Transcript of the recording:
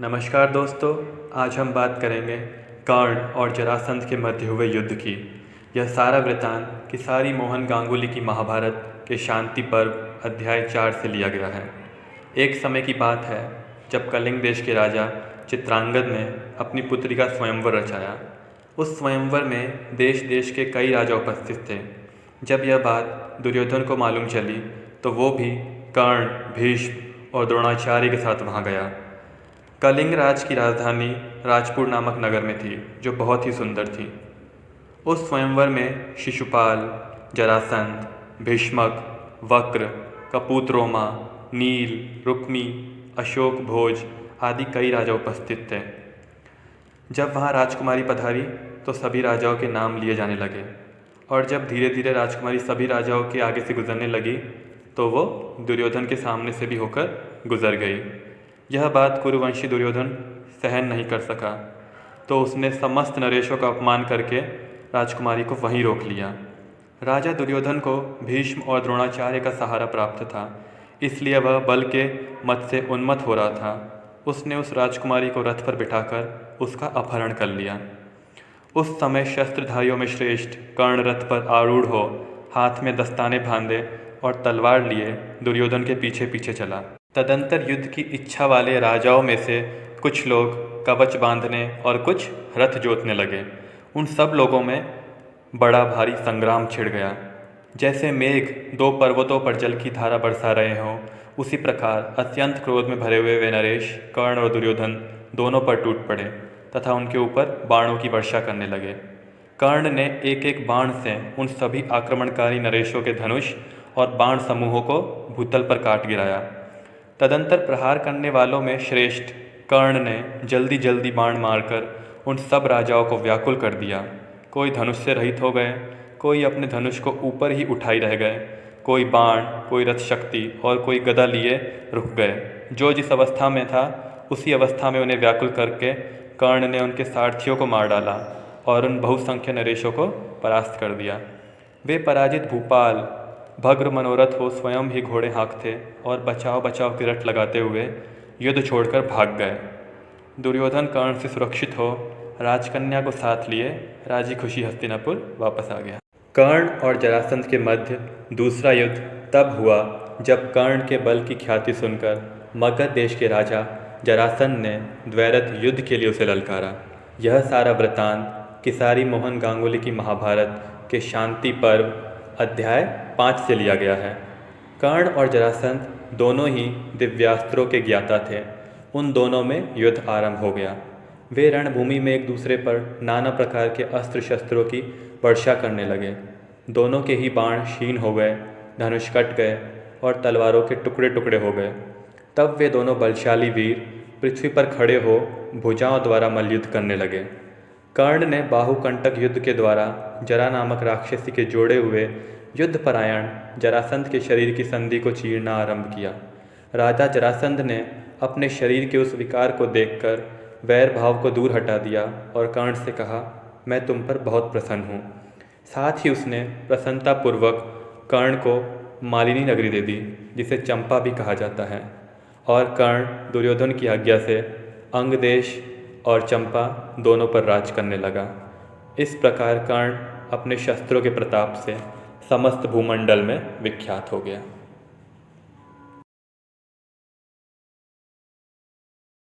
नमस्कार दोस्तों। आज हम बात करेंगे कर्ण और जरासंध के मध्य हुए युद्ध की। यह सारा वृतांत किसारी मोहन गांगुली की महाभारत के शांति पर्व अध्याय 4 से लिया गया है। एक समय की बात है जब कलिंग देश के राजा चित्रांगद ने अपनी पुत्री का स्वयंवर रचाया। उस स्वयंवर में देश देश के कई राजा उपस्थित थे। जब यह बात दुर्योधन को मालूम चली तो वो भी कर्ण, भीष्म और द्रोणाचार्य के साथ वहाँ गया। कलिंग राज की राजधानी राजपुर नामक नगर में थी, जो बहुत ही सुंदर थी। उस स्वयंवर में शिशुपाल, जरासंध, भीष्मक, वक्र, कपूतरोमा, नील, रुक्मी, अशोक भोज आदि कई राजा उपस्थित थे। जब वहाँ राजकुमारी पधारी तो सभी राजाओं के नाम लिए जाने लगे, और जब धीरे धीरे राजकुमारी सभी राजाओं के आगे से गुजरने लगी तो वो दुर्योधन के सामने से भी होकर गुजर गई। यह बात कुरुवंशी दुर्योधन सहन नहीं कर सका, तो उसने समस्त नरेशों का अपमान करके राजकुमारी को वहीं रोक लिया। राजा दुर्योधन को भीष्म और द्रोणाचार्य का सहारा प्राप्त था, इसलिए वह बल के मत से उन्मत्त हो रहा था। उसने उस राजकुमारी को रथ पर बिठाकर उसका अपहरण कर लिया। उस समय शस्त्रधारियों में श्रेष्ठ कर्ण रथ पर आरूढ़ हो, हाथ में दस्ताने बांधे और तलवार लिए दुर्योधन के पीछे पीछे चला। तदंतर युद्ध की इच्छा वाले राजाओं में से कुछ लोग कवच बांधने और कुछ रथ जोतने लगे। उन सब लोगों में बड़ा भारी संग्राम छिड़ गया। जैसे मेघ दो पर्वतों पर जल की धारा बरसा रहे हों, उसी प्रकार अत्यंत क्रोध में भरे हुए वे नरेश कर्ण और दुर्योधन दोनों पर टूट पड़े तथा उनके ऊपर बाणों की वर्षा करने लगे। कर्ण ने एक एक बाण से उन सभी आक्रमणकारी नरेशों के धनुष और बाण समूहों को भूतल पर काट गिराया। तदंतर प्रहार करने वालों में श्रेष्ठ कर्ण ने जल्दी जल्दी बाण मारकर उन सब राजाओं को व्याकुल कर दिया। कोई धनुष से रहित हो गए, कोई अपने धनुष को ऊपर ही उठाई रह गए, कोई बाण, कोई रथ शक्ति और कोई गदा लिए रुक गए। जो जिस अवस्था में था उसी अवस्था में उन्हें व्याकुल करके कर्ण ने उनके सारथियों को मार डाला और उन बहुसंख्य नरेशों को परास्त कर दिया। वे पराजित भूपाल भग्र मनोरथ हो स्वयं ही घोड़े हाँकते और बचाव बचाव की रट लगाते हुए युद्ध छोड़कर भाग गए। दुर्योधन कर्ण से सुरक्षित हो राजकन्या को साथ लिए राजी खुशी हस्तिनापुर वापस आ गया। कर्ण और जरासंध के मध्य दूसरा युद्ध तब हुआ जब कर्ण के बल की ख्याति सुनकर मगध देश के राजा जरासंध ने द्वैरथ युद्ध के लिए उसे ललकारा। यह सारा वृतांत किसारी मोहन गांगुली की महाभारत के शांति पर्व अध्याय 5 से लिया गया है। कर्ण और जरासंध दोनों ही दिव्यास्त्रों के ज्ञाता थे। उन दोनों में युद्ध आरंभ हो गया। वे रणभूमि में एक दूसरे पर नाना प्रकार के अस्त्र शस्त्रों की वर्षा करने लगे। दोनों के ही बाण क्षीण हो गए, धनुष कट गए और तलवारों के टुकड़े टुकड़े हो गए। तब वे दोनों बलशाली वीर पृथ्वी पर खड़े हो भुजाओं द्वारा मल्लयुद्ध करने लगे। कर्ण ने बाहुकंटक युद्ध के द्वारा जरा नामक राक्षसी के जोड़े हुए युद्धपरायण जरासंध के शरीर की संधि को चीरना आरंभ किया। राजा जरासंध ने अपने शरीर के उस विकार को देखकर वैर भाव को दूर हटा दिया और कर्ण से कहा, मैं तुम पर बहुत प्रसन्न हूँ। साथ ही उसने प्रसन्नतापूर्वक कर्ण को मालिनी नगरी दे दी, जिसे चंपा भी कहा जाता है, और कर्ण दुर्योधन की आज्ञा से अंग देश और चंपा दोनों पर राज करने लगा। इस प्रकार कर्ण अपने शस्त्रों के प्रताप से समस्त भूमंडल में विख्यात हो गया।